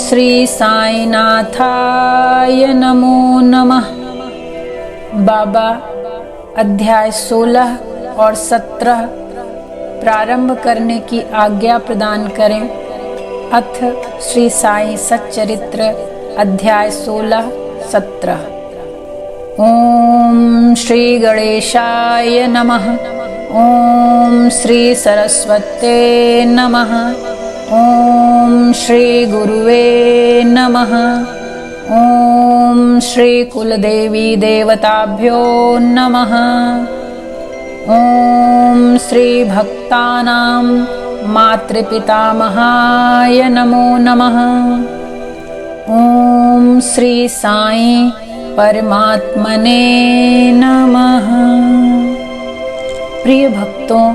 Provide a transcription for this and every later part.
श्री साईनाथाय नमो नमः। बाबा अध्याय 16 और 17 प्रारंभ करने की आज्ञा प्रदान करें। अथ श्री साई सच्चरित्र अध्याय 16-17। ओम श्री गणेशाय नमः। ओम श्री सरस्वते नमः। ओम श्री गुरुवे नमः। ओम श्री कुलदेवी देवताभ्यो नमः। ओम श्री भक्तानां मातृपितामहाय नमो नमः। ओम श्री साई परमात्मने नमः। प्रिय भक्तों,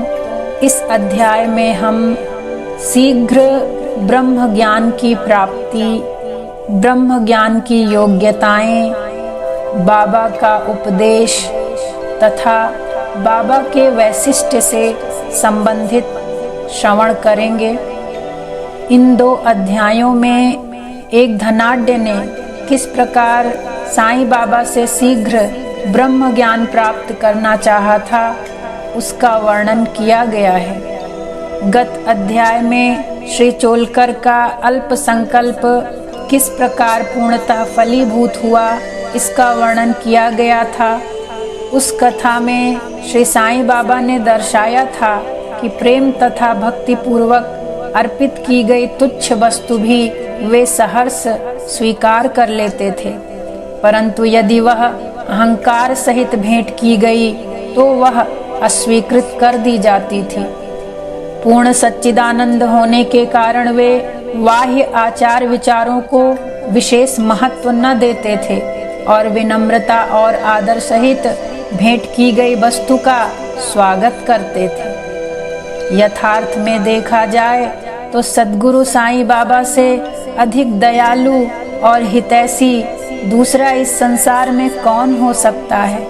इस अध्याय में हम शीघ्र ब्रह्म ज्ञान की प्राप्ति, ब्रह्म ज्ञान की योग्यताएं, बाबा का उपदेश तथा बाबा के वैशिष्ट्य से संबंधित श्रवण करेंगे। इन 2 अध्यायों में एक धनाढ्य ने किस प्रकार साईं बाबा से शीघ्र ब्रह्म ज्ञान प्राप्त करना चाहा था, उसका वर्णन किया गया है। गत अध्याय में श्री चोलकर का अल्प संकल्प किस प्रकार पूर्णतः फलीभूत हुआ, इसका वर्णन किया गया था। उस कथा में श्री साईं बाबा ने दर्शाया था कि प्रेम तथा भक्ति पूर्वक अर्पित की गई तुच्छ वस्तु भी वे सहर्ष स्वीकार कर लेते थे, परंतु यदि वह अहंकार सहित भेंट की गई तो वह अस्वीकृत कर दी जाती थी। पूर्ण सच्चिदानंद होने के कारण वे बाह्य आचार विचारों को विशेष महत्व न देते थे और विनम्रता और आदर सहित भेंट की गई वस्तु का स्वागत करते थे। यथार्थ में देखा जाए तो सद्गुरु साईं बाबा से अधिक दयालु और हितैषी दूसरा इस संसार में कौन हो सकता है।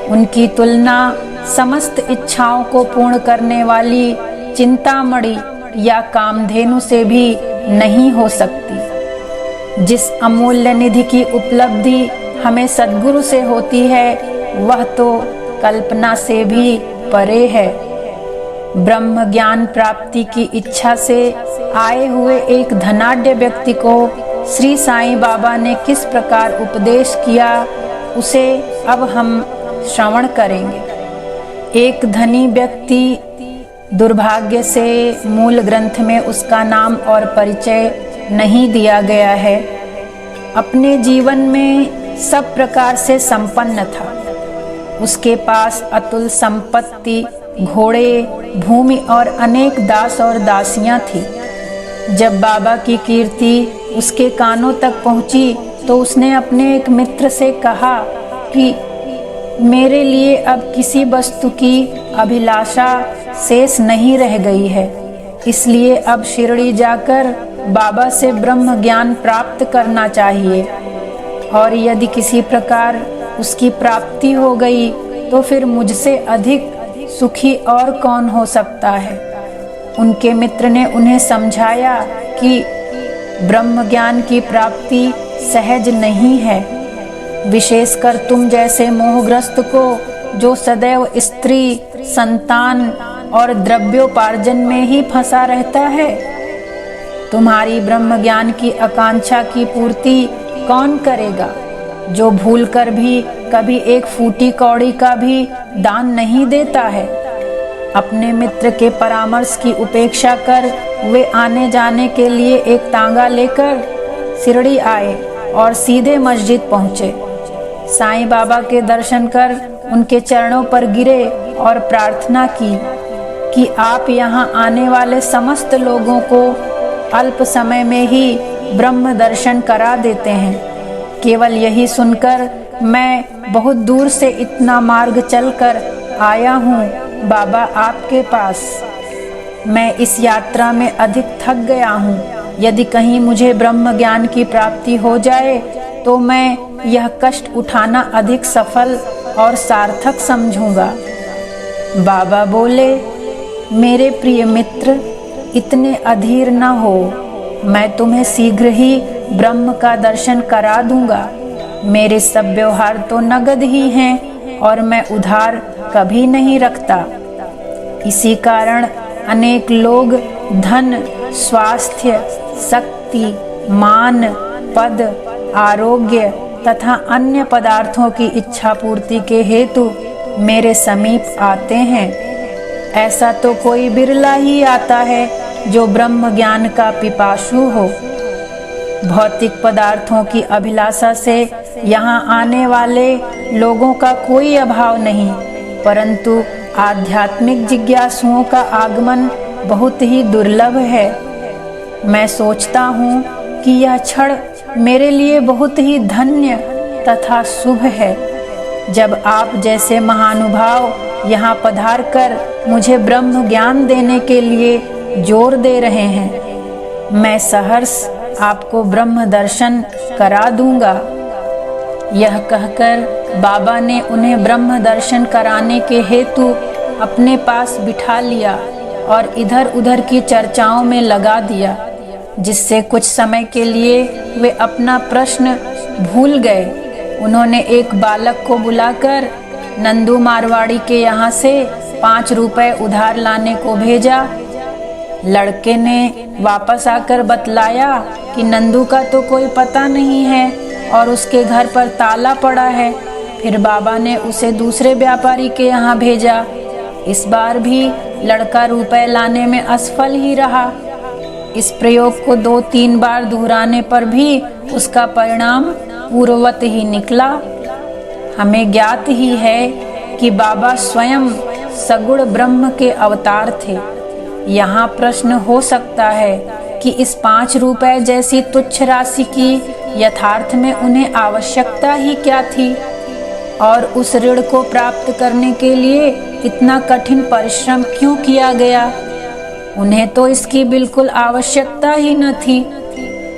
उनकी तुलना समस्त इच्छाओं को पूर्ण करने वाली चिंतामणि या कामधेनु से भी नहीं हो सकती। जिस अमूल्य निधि की उपलब्धि हमें सद्गुरु से होती है, वह तो कल्पना से भी परे है। ब्रह्म ज्ञान प्राप्ति की इच्छा से आए हुए एक धनाढ्य व्यक्ति को श्री साईं बाबा ने किस प्रकार उपदेश किया, उसे अब हम श्रवण करेंगे। एक धनी व्यक्ति, दुर्भाग्य से मूल ग्रंथ में उसका नाम और परिचय नहीं दिया गया है, अपने जीवन में सब प्रकार से संपन्न था। उसके पास अतुल संपत्ति, घोड़े, भूमि और अनेक दास और दासियां थी। जब बाबा की कीर्ति उसके कानों तक पहुंची तो उसने अपने एक मित्र से कहा कि मेरे लिए अब किसी वस्तु की अभिलाषा शेष नहीं रह गई है, इसलिए अब शिरडी जाकर बाबा से ब्रह्म ज्ञान प्राप्त करना चाहिए, और यदि किसी प्रकार उसकी प्राप्ति हो गई तो फिर मुझसे अधिक सुखी और कौन हो सकता है। उनके मित्र ने उन्हें समझाया कि ब्रह्म ज्ञान की प्राप्ति सहज नहीं है, विशेषकर तुम जैसे मोहग्रस्त को जो सदैव स्त्री, संतान और द्रव्योपार्जन में ही फंसा रहता है। तुम्हारी ब्रह्म ज्ञान की आकांक्षा की पूर्ति कौन करेगा, जो भूलकर भी कभी एक फूटी कौड़ी का भी दान नहीं देता है। अपने मित्र के परामर्श की उपेक्षा कर वे आने जाने के लिए एक तांगा लेकर शिरडी आए और सीधे मस्जिद पहुँचे। साईं बाबा के दर्शन कर उनके चरणों पर गिरे और प्रार्थना की कि आप यहाँ आने वाले समस्त लोगों को अल्प समय में ही ब्रह्म दर्शन करा देते हैं। केवल यही सुनकर मैं बहुत दूर से इतना मार्ग चलकर आया हूँ बाबा आपके पास। मैं इस यात्रा में अधिक थक गया हूँ। यदि कहीं मुझे ब्रह्म ज्ञान की प्राप्ति हो जाए तो मैं यह कष्ट उठाना अधिक सफल और सार्थक समझूंगा। बाबा बोले, मेरे प्रिय मित्र, इतने अधीर न हो। मैं तुम्हें शीघ्र ही ब्रह्म का दर्शन करा दूंगा। मेरे सब व्यवहार तो नगद ही हैं और मैं उधार कभी नहीं रखता। इसी कारण अनेक लोग धन, स्वास्थ्य, शक्ति, मान, पद, आरोग्य तथा अन्य पदार्थों की इच्छा पूर्ति के हेतु मेरे समीप आते हैं। ऐसा तो कोई बिरला ही आता है जो ब्रह्म ज्ञान का पिपासु हो। भौतिक पदार्थों की अभिलाषा से यहाँ आने वाले लोगों का कोई अभाव नहीं, परंतु आध्यात्मिक जिज्ञासुओं का आगमन बहुत ही दुर्लभ है। मैं सोचता हूँ कि यह क्षण मेरे लिए बहुत ही धन्य तथा शुभ है, जब आप जैसे महानुभाव यहाँ पधार कर मुझे ब्रह्म ज्ञान देने के लिए जोर दे रहे हैं। मैं सहर्ष आपको ब्रह्म दर्शन करा दूंगा। यह कहकर बाबा ने उन्हें ब्रह्म दर्शन कराने के हेतु अपने पास बिठा लिया और इधर उधर की चर्चाओं में लगा दिया, जिससे कुछ समय के लिए वे अपना प्रश्न भूल गए। उन्होंने एक बालक को बुलाकर नंदू मारवाड़ी के यहाँ से 5 रुपए उधार लाने को भेजा। लड़के ने वापस आकर बतलाया कि नंदू का तो कोई पता नहीं है और उसके घर पर ताला पड़ा है। फिर बाबा ने उसे दूसरे व्यापारी के यहाँ भेजा। इस बार भी लड़का रुपए लाने में असफल ही रहा। इस प्रयोग को 2-3 बार दोहराने पर भी उसका परिणाम पूर्ववत ही निकला। हमें ज्ञात ही है कि बाबा स्वयं सगुण ब्रह्म के अवतार थे। यहाँ प्रश्न हो सकता है कि इस 5 रुपए जैसी तुच्छ राशि की यथार्थ में उन्हें आवश्यकता ही क्या थी, और उस ऋण को प्राप्त करने के लिए इतना कठिन परिश्रम क्यों किया गया। उन्हें तो इसकी बिल्कुल आवश्यकता ही न थी।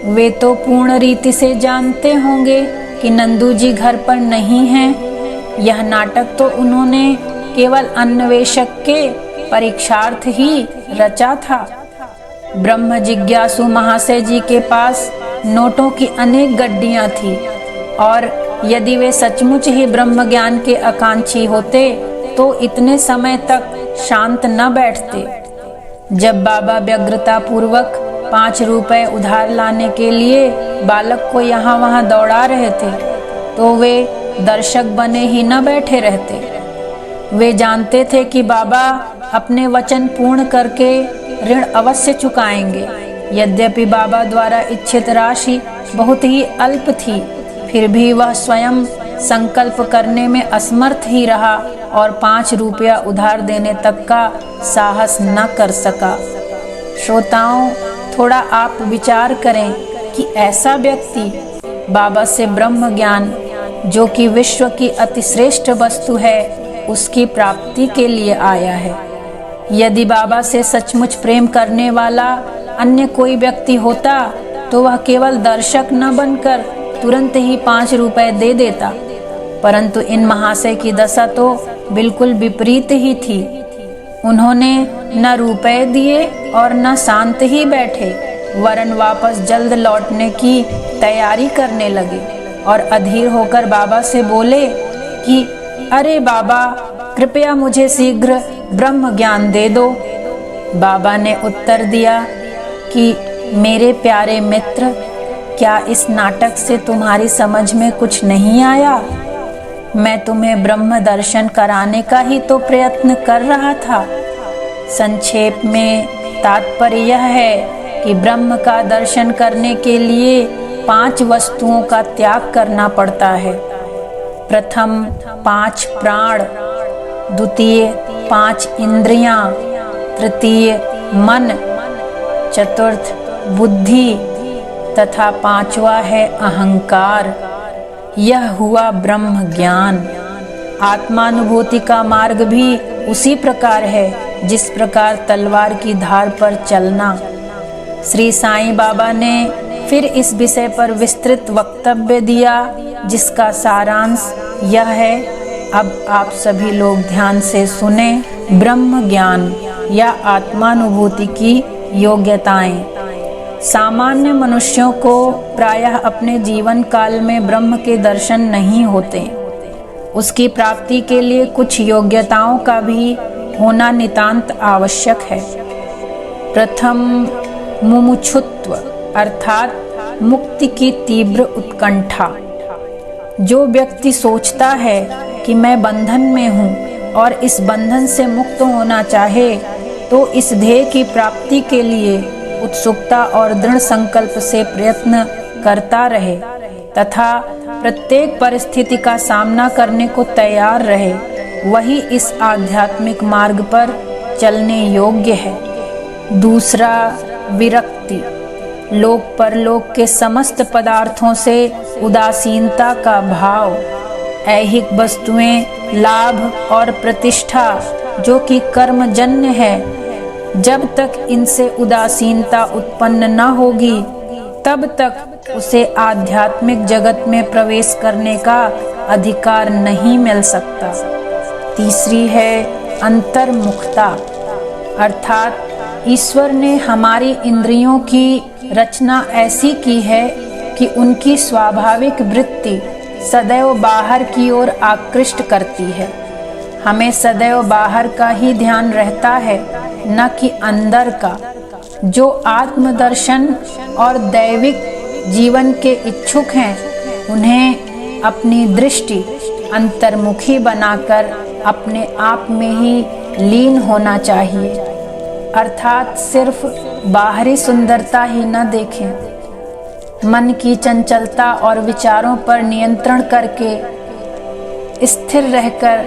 वे तो पूर्ण रीति से जानते होंगे कि नंदू जी घर पर नहीं हैं। यह नाटक तो उन्होंने केवल अन्वेषक के परीक्षार्थ ही रचा था। ब्रह्म जिज्ञासु महाशय जी के पास नोटों की अनेक गड्डियां थी, और यदि वे सचमुच ही ब्रह्म ज्ञान के आकांक्षी होते तो इतने समय तक शांत न बैठते। जब बाबा व्यग्रता पूर्वक 5 रुपए उधार लाने के लिए बालक को यहाँ वहाँ दौड़ा रहे थे, तो वे दर्शक बने ही न बैठे रहते। वे जानते थे कि बाबा अपने वचन पूर्ण करके ऋण अवश्य चुकाएंगे। यद्यपि बाबा द्वारा इच्छित राशि बहुत ही अल्प थी, फिर भी वह स्वयं संकल्प करने में असमर्थ ही रहा और 5 रुपया उधार देने तक का साहस न कर सका। श्रोताओं, थोड़ा आप विचार करें कि ऐसा व्यक्ति बाबा से ब्रह्म ज्ञान, जो कि विश्व की अतिश्रेष्ठ वस्तु है, उसकी प्राप्ति के लिए आया है। यदि बाबा से सचमुच प्रेम करने वाला अन्य कोई व्यक्ति होता तो वह केवल दर्शक न बनकर तुरंत ही 5 रुपए दे देता, परंतु इन महाशय की दशा तो बिल्कुल विपरीत ही थी। उन्होंने न रुपए दिए और न शांत ही बैठे, वरन वापस जल्द लौटने की तैयारी करने लगे और अधीर होकर बाबा से बोले कि अरे बाबा, कृपया मुझे शीघ्र ब्रह्म ज्ञान दे दो। बाबा ने उत्तर दिया कि मेरे प्यारे मित्र, क्या इस नाटक से तुम्हारी समझ में कुछ नहीं आया? मैं तुम्हें ब्रह्म दर्शन कराने का ही तो प्रयत्न कर रहा था। संक्षेप में तात्पर्य यह है कि ब्रह्म का दर्शन करने के लिए 5 वस्तुओं का त्याग करना पड़ता है। प्रथम 5 प्राण, द्वितीय 5 इंद्रियां, तृतीय मन, चतुर्थ बुद्धि तथा 5वां है अहंकार। यह हुआ ब्रह्म ज्ञान। आत्मानुभूति का मार्ग भी उसी प्रकार है जिस प्रकार तलवार की धार पर चलना। श्री साईं बाबा ने फिर इस विषय पर विस्तृत वक्तव्य दिया, जिसका सारांश यह है। अब आप सभी लोग ध्यान से सुने। ब्रह्म ज्ञान या आत्मानुभूति की योग्यताएं। सामान्य मनुष्यों को प्रायः अपने जीवन काल में ब्रह्म के दर्शन नहीं होते। उसकी प्राप्ति के लिए कुछ योग्यताओं का भी होना नितांत आवश्यक है। प्रथम, मुमुक्षुत्व अर्थात मुक्ति की तीव्र उत्कंठा। जो व्यक्ति सोचता है कि मैं बंधन में हूँ और इस बंधन से मुक्त होना चाहे, तो इस ध्येय की प्राप्ति के लिए उत्सुकता और दृढ़ संकल्प से प्रयत्न करता रहे तथा प्रत्येक परिस्थिति का सामना करने को तैयार रहे, वही इस आध्यात्मिक मार्ग पर चलने योग्य है। दूसरा, विरक्ति। लोक परलोक के समस्त पदार्थों से उदासीनता का भाव। ऐहिक वस्तुएं, लाभ और प्रतिष्ठा जो कि कर्मजन्य है, जब तक इनसे उदासीनता उत्पन्न न होगी तब तक उसे आध्यात्मिक जगत में प्रवेश करने का अधिकार नहीं मिल सकता। तीसरी है अंतर्मुखता अर्थात ईश्वर ने हमारी इंद्रियों की रचना ऐसी की है कि उनकी स्वाभाविक वृत्ति सदैव बाहर की ओर आकृष्ट करती है। हमें सदैव बाहर का ही ध्यान रहता है, न कि अंदर का। जो आत्मदर्शन और दैविक जीवन के इच्छुक हैं, उन्हें अपनी दृष्टि अंतर्मुखी बनाकर अपने आप में ही लीन होना चाहिए। अर्थात सिर्फ बाहरी सुंदरता ही न देखें। मन की चंचलता और विचारों पर नियंत्रण करके स्थिर रहकर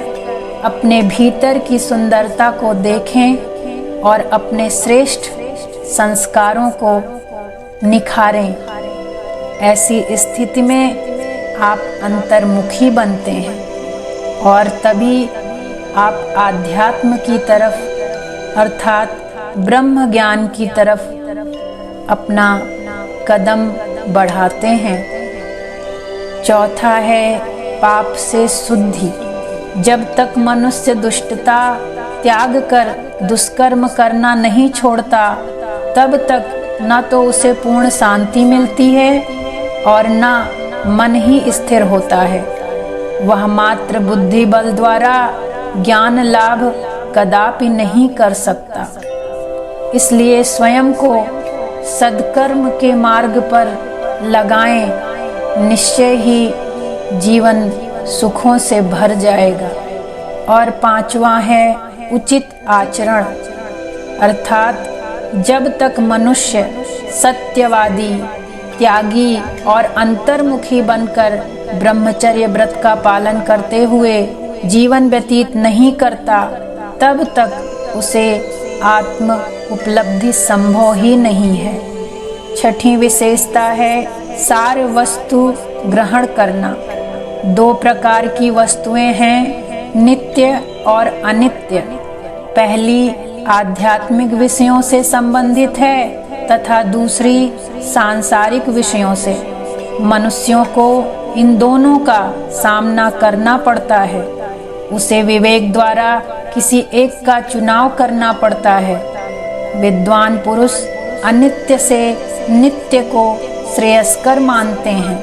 अपने भीतर की सुंदरता को देखें और अपने श्रेष्ठ संस्कारों को निखारें। ऐसी स्थिति में आप अंतर्मुखी बनते हैं और तभी आप आध्यात्म की तरफ अर्थात ब्रह्म ज्ञान की तरफ अपना कदम बढ़ाते हैं। चौथा है पाप से शुद्धि। जब तक मनुष्य दुष्टता त्याग कर दुष्कर्म करना नहीं छोड़ता, तब तक न तो उसे पूर्ण शांति मिलती है और न मन ही स्थिर होता है। वह मात्र बुद्धि बल द्वारा ज्ञान लाभ कदापि नहीं कर सकता। इसलिए स्वयं को सद्कर्म के मार्ग पर लगाएं, निश्चय ही जीवन सुखों से भर जाएगा। और पांचवा है उचित आचरण अर्थात जब तक मनुष्य सत्यवादी, त्यागी और अंतर्मुखी बनकर ब्रह्मचर्य व्रत का पालन करते हुए जीवन व्यतीत नहीं करता, तब तक उसे आत्म उपलब्धि संभव ही नहीं है। छठी विशेषता है सार वस्तु ग्रहण करना। दो प्रकार की वस्तुएं हैं, नित्य और अनित्य। पहली आध्यात्मिक विषयों से संबंधित है तथा दूसरी सांसारिक विषयों से। मनुष्यों को इन दोनों का सामना करना पड़ता है। उसे विवेक द्वारा किसी एक का चुनाव करना पड़ता है। विद्वान पुरुष अनित्य से नित्य को श्रेयस्कर मानते हैं,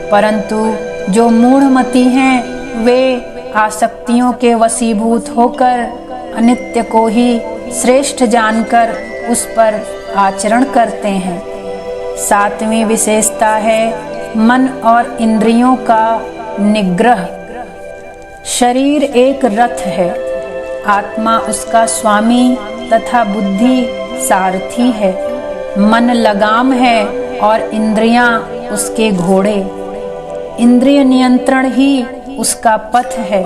परंतु जो मूढ़मती हैं वे आसक्तियों के वशीभूत होकर अनित्य को ही श्रेष्ठ जानकर उस पर आचरण करते हैं। सातवीं विशेषता है मन और इंद्रियों का निग्रह। शरीर एक रथ है, आत्मा उसका स्वामी तथा बुद्धि सारथी है। मन लगाम है और इंद्रियां उसके घोड़े। इंद्रिय नियंत्रण ही उसका पथ है।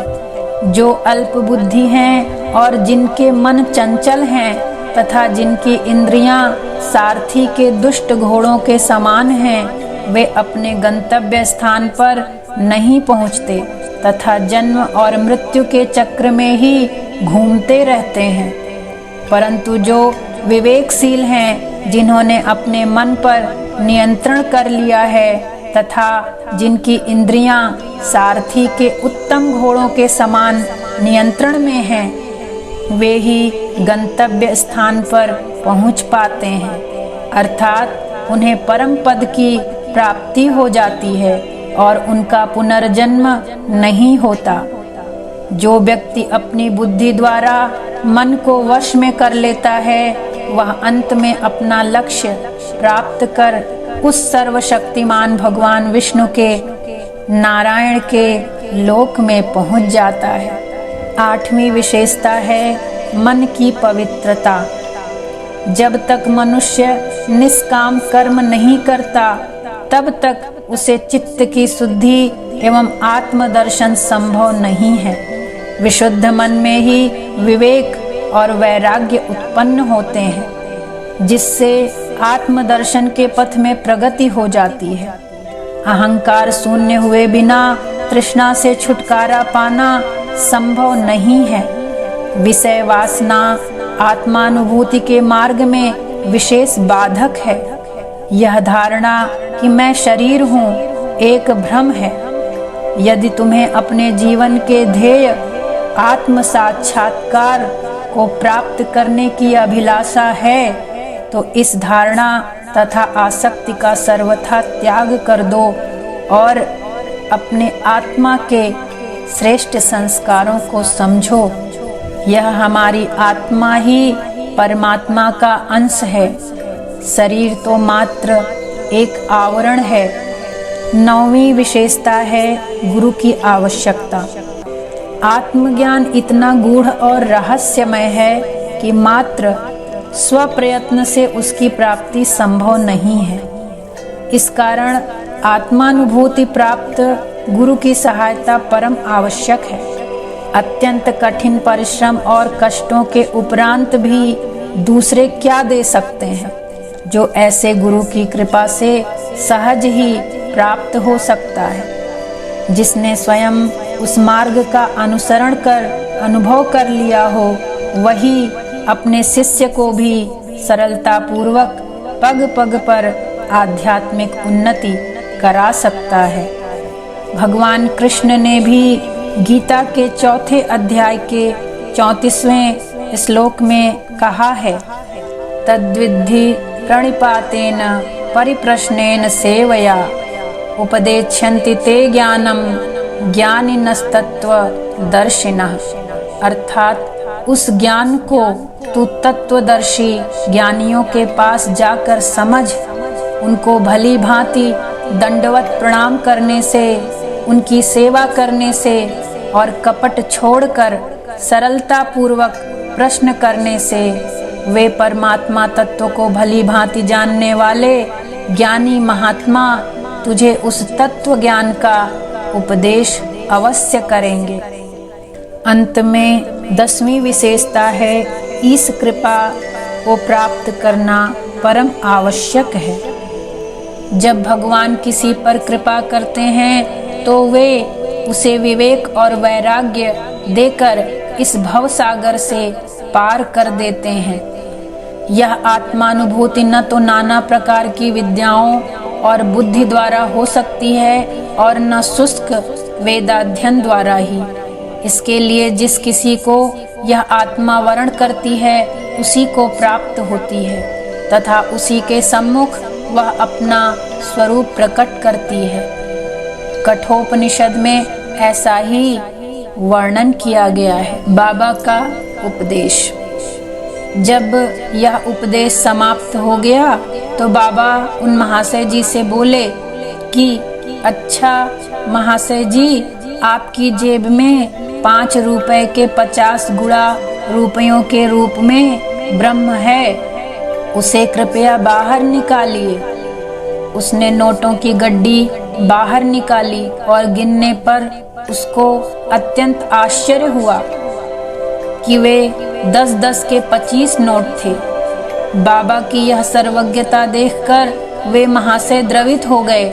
जो अल्प बुद्धि हैं और जिनके मन चंचल हैं तथा जिनकी इंद्रियां सारथी के दुष्ट घोड़ों के समान हैं, वे अपने गंतव्य स्थान पर नहीं पहुंचते तथा जन्म और मृत्यु के चक्र में ही घूमते रहते हैं। परंतु जो विवेकशील हैं, जिन्होंने अपने मन पर नियंत्रण कर लिया है तथा जिनकी इंद्रियां सारथी के उत्तम घोड़ों के समान नियंत्रण में हैं, वे ही गंतव्य स्थान पर पहुंच पाते हैं। अर्थात उन्हें परम पद की प्राप्ति हो जाती है और उनका पुनर्जन्म नहीं होता। जो व्यक्ति अपनी बुद्धि द्वारा मन को वश में कर लेता है वह अंत में अपना लक्ष्य प्राप्त कर उस सर्वशक्तिमान भगवान विष्णु के नारायण के लोक में पहुंच जाता है। 8वीं विशेषता है मन की पवित्रता। जब तक मनुष्य निष्काम कर्म नहीं करता तब तक उसे चित्त की शुद्धि एवं आत्मदर्शन संभव नहीं है। विशुद्ध मन में ही विवेक और वैराग्य उत्पन्न होते हैं, जिससे आत्मदर्शन के पथ में प्रगति हो जाती है। अहंकार शून्य हुए बिना तृष्णा से छुटकारा पाना संभव नहीं है। विषय वासना आत्मानुभूति के मार्ग में विशेष बाधक है। यह धारणा कि मैं शरीर हूँ एक भ्रम है। यदि तुम्हें अपने जीवन के ध्येय आत्म साक्षात्कार को प्राप्त करने की अभिलाषा है तो इस धारणा तथा आसक्ति का सर्वथा त्याग कर दो और अपने आत्मा के श्रेष्ठ संस्कारों को समझो। यह हमारी आत्मा ही परमात्मा का अंश है। शरीर तो मात्र एक आवरण है। 9वीं विशेषता है गुरु की आवश्यकता। आत्मज्ञान इतना गूढ़ और रहस्यमय है कि मात्र स्वप्रयत्न से उसकी प्राप्ति संभव नहीं है। इस कारण आत्मानुभूति प्राप्त गुरु की सहायता परम आवश्यक है। अत्यंत कठिन परिश्रम और कष्टों के उपरांत भी दूसरे क्या दे सकते हैं, जो ऐसे गुरु की कृपा से सहज ही प्राप्त हो सकता है। जिसने स्वयं उस मार्ग का अनुसरण कर अनुभव कर लिया हो वही अपने शिष्य को भी सरलता पूर्वक पग पग पर आध्यात्मिक उन्नति करा सकता है। भगवान कृष्ण ने भी गीता के 4थे अध्याय के 34वें श्लोक में कहा है, तद्विद्धि प्रणिपातेन परिप्रश्नेन सेवया उपदेच्छन्ति ते ज्ञानम ज्ञानिनस्तत्व दर्शिनः। अर्थात उस ज्ञान को तू तत्वदर्शी ज्ञानियों के पास जाकर समझ। उनको भली भांति दंडवत प्रणाम करने से, उनकी सेवा करने से और कपट छोड़कर सरलता पूर्वक प्रश्न करने से वे परमात्मा तत्व को भली भांति जानने वाले ज्ञानी महात्मा तुझे उस तत्व ज्ञान का उपदेश अवश्य करेंगे। अंत में 10वीं विशेषता है ईश कृपा को प्राप्त करना परम आवश्यक है। जब भगवान किसी पर कृपा करते हैं तो वे उसे विवेक और वैराग्य देकर इस भव सागर से पार कर देते हैं। यह आत्मानुभूति न तो नाना प्रकार की विद्याओं और बुद्धि द्वारा हो सकती है और न शुष्क वेदाध्ययन द्वारा ही। इसके लिए जिस किसी को यह आत्मा वर्ण करती है उसी को प्राप्त होती है तथा उसी के सम्मुख वह अपना स्वरूप प्रकट करती है। कठोपनिषद में ऐसा ही वर्णन किया गया है। बाबा का उपदेश। जब यह उपदेश समाप्त हो गया तो बाबा उन महाशय जी से बोले कि अच्छा महाशय जी, आपकी जेब में 5 रुपए के 50 गुणा रुपयों के रूप में ब्रह्म है, उसे कृपया बाहर निकालिए। उसने नोटों की गड्डी बाहर निकाली और गिनने पर उसको अत्यंत आश्चर्य हुआ कि वे 10-10 के 25 नोट थे। बाबा की यह सर्वज्ञता देखकर वे महाशय द्रवित हो गए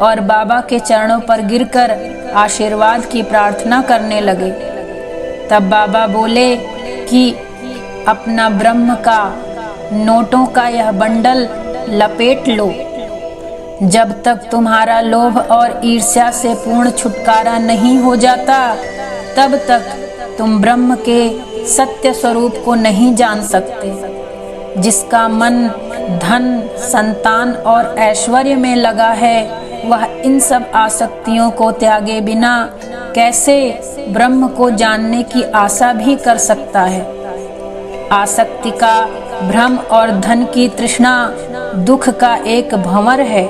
और बाबा के चरणों पर गिरकर आशीर्वाद की प्रार्थना करने लगे। तब बाबा बोले कि अपना ब्रह्म का नोटों का यह बंडल लपेट लो। जब तक तुम्हारा लोभ और ईर्ष्या से पूर्ण छुटकारा नहीं हो जाता तब तक तुम ब्रह्म के सत्य स्वरूप को नहीं जान सकते। जिसका मन धन, संतान और ऐश्वर्य में लगा है, वह इन सब आसक्तियों को त्यागे बिना कैसे ब्रह्म को जानने की आशा भी कर सकता है। आसक्ति का भ्रम और धन की तृष्णा दुख का एक भंवर है,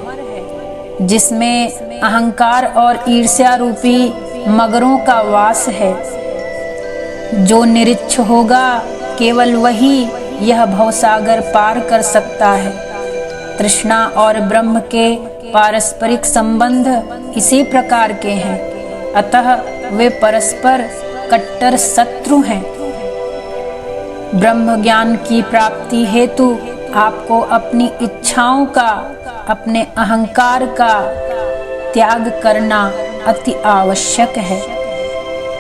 जिसमें अहंकार और ईर्ष्या रूपी मगरों का वास है। जो निरीच्छ होगा, केवल वही यह भवसागर पार कर सकता है। तृष्णा और ब्रह्म के पारस्परिक संबंध इसी प्रकार के हैं, अतः वे परस्पर कट्टर शत्रु हैं। ब्रह्म ज्ञान की प्राप्ति हेतु आपको अपनी इच्छाओं का, अपने अहंकार का त्याग करना अति आवश्यक है।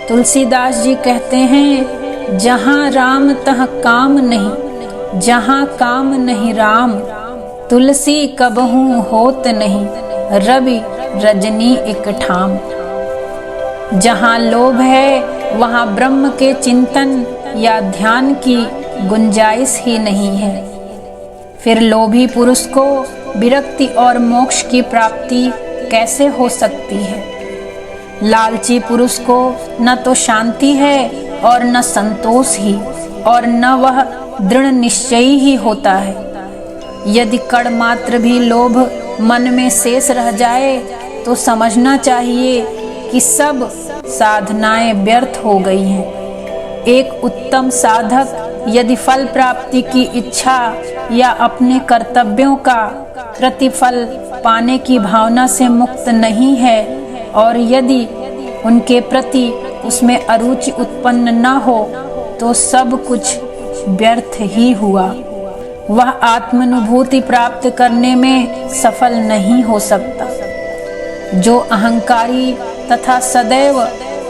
तुलसीदास जी कहते हैं, जहाँ राम तहाँ काम नहीं, जहाँ काम नहीं राम, तुलसी कबहू होत नहीं, रवि रजनी एक ठाम। जहाँ लोभ है वहाँ ब्रह्म के चिंतन या ध्यान की गुंजाइश ही नहीं है। फिर लोभी पुरुष को विरक्ति और मोक्ष की प्राप्ति कैसे हो सकती है। लालची पुरुष को न तो शांति है और न संतोष ही, और न वह दृढ़ निश्चयी ही होता है। यदि कण मात्र भी लोभ मन में शेष रह जाए तो समझना चाहिए कि सब साधनाएं व्यर्थ हो गई हैं। एक उत्तम साधक यदि फल प्राप्ति की इच्छा या अपने कर्तव्यों का प्रतिफल पाने की भावना से मुक्त नहीं है, और यदि उनके प्रति उसमें अरुचि उत्पन्न न हो, तो सब कुछ व्यर्थ ही हुआ। वह आत्मानुभूति प्राप्त करने में सफल नहीं हो सकता। जो अहंकारी तथा सदैव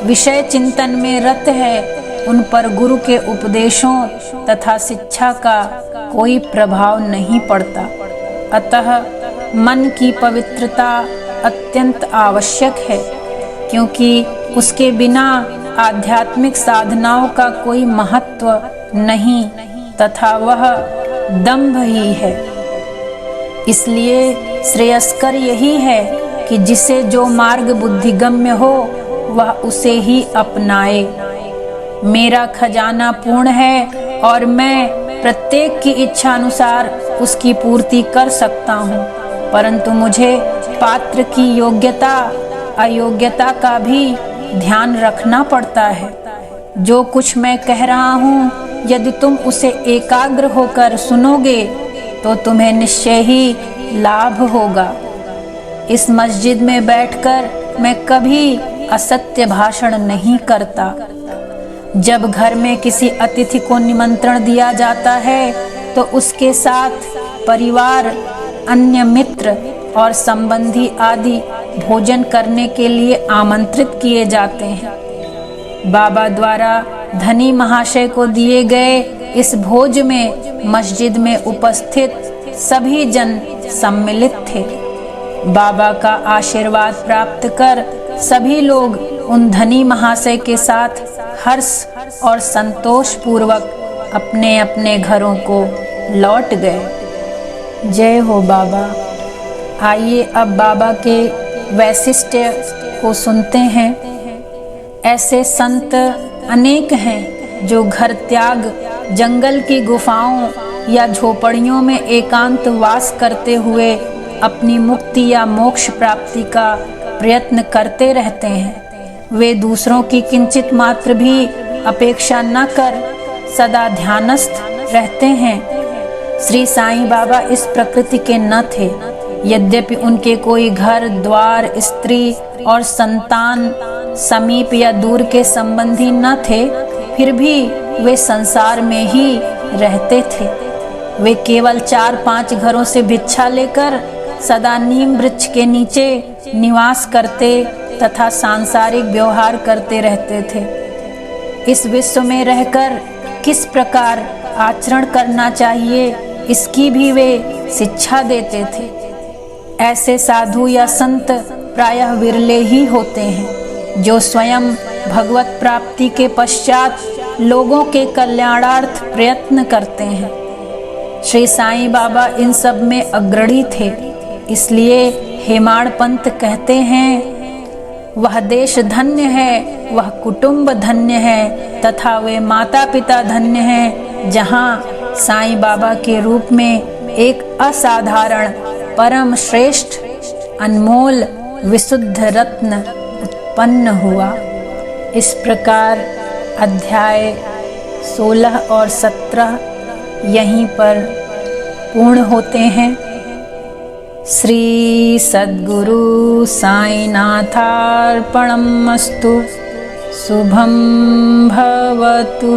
विषय चिंतन में रत है, उन पर गुरु के उपदेशों तथा शिक्षा का कोई प्रभाव नहीं पड़ता। अतः मन की पवित्रता अत्यंत आवश्यक है, क्योंकि उसके बिना आध्यात्मिक साधनाओं का कोई महत्व नहीं तथा वह दंभ ही है। इसलिए श्रेयस्कर यही है कि जिसे जो मार्ग बुद्धिगम्य हो वह उसे ही अपनाए। मेरा खजाना पूर्ण है और मैं प्रत्येक की इच्छा अनुसार उसकी पूर्ति कर सकता हूँ, परंतु मुझे पात्र की योग्यता अयोग्यता का भी ध्यान रखना पड़ता है। जो कुछ मैं कह रहा हूँ, यदि तुम उसे एकाग्र होकर सुनोगे तो तुम्हें निश्चय ही लाभ होगा। इस मस्जिद में बैठकर मैं कभी असत्य भाषण नहीं करता। जब घर में किसी अतिथि को निमंत्रण दिया जाता है तो उसके साथ परिवार, अन्य मित्र और संबंधी आदि भोजन करने के लिए आमंत्रित किए जाते हैं। बाबा द्वारा धनी महाशय को दिए गए इस भोज में मस्जिद में उपस्थित सभी जन सम्मिलित थे। बाबा का आशीर्वाद प्राप्त कर सभी लोग उन धनी महाशय के साथ हर्ष और संतोष पूर्वक अपने अपने घरों को लौट गए। जय हो बाबा। आइए अब बाबा के वैशिष्ट्य को सुनते हैं। ऐसे संत अनेक हैं जो घर त्याग जंगल की गुफाओं या झोपड़ियों में एकांत वास करते हुए अपनी मुक्ति या मोक्ष प्राप्ति का प्रयत्न करते रहते हैं। वे दूसरों की किंचित मात्र भी अपेक्षा न कर सदा ध्यानस्थ रहते हैं। श्री साईं बाबा इस प्रकृति के न थे। यद्यपि उनके कोई घर द्वार, स्त्री और संतान समीप या दूर के संबंधी न थे, फिर भी वे संसार में ही रहते थे। वे केवल 4-5 घरों से भिक्षा लेकर सदा नीम वृक्ष के नीचे निवास करते तथा सांसारिक व्यवहार करते रहते थे। इस विश्व में रहकर किस प्रकार आचरण करना चाहिए, इसकी भी वे शिक्षा देते थे। ऐसे साधु या संत प्रायः विरले ही होते हैं जो स्वयं भगवत प्राप्ति के पश्चात लोगों के कल्याणार्थ प्रयत्न करते हैं। श्री साईं बाबा इन सब में अग्रणी थे। इसलिए हेमाड़ पंत कहते हैं, वह देश धन्य है, वह कुटुंब धन्य है तथा वे माता पिता धन्य हैं, जहाँ साईं बाबा के रूप में एक असाधारण परम श्रेष्ठ अनमोल विशुद्ध रत्न उत्पन्न हुआ। इस प्रकार अध्याय 16 और 17 यहीं पर पूर्ण होते हैं। श्री सद्गुरु साईनाथार्पणमस्तु। शुभं भवतु।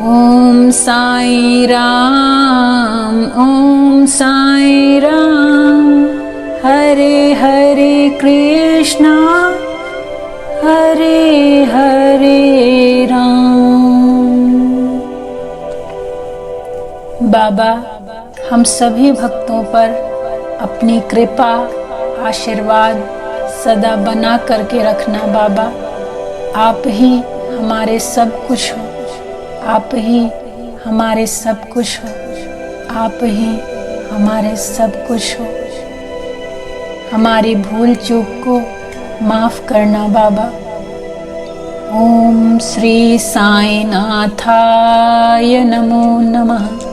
ओम साई राम, ओम साई राम। हरे हरे कृष्णा, हरे हरे राम। बाबा, हम सभी भक्तों पर अपनी कृपा आशीर्वाद सदा बना करके रखना। बाबा, आप ही हमारे सब कुछ हो, आप ही हमारे सब कुछ हो, आप ही हमारे सब कुछ हो। हमारी भूल चूक को माफ करना बाबा। ओम श्री साईनाथाय नमो नमः।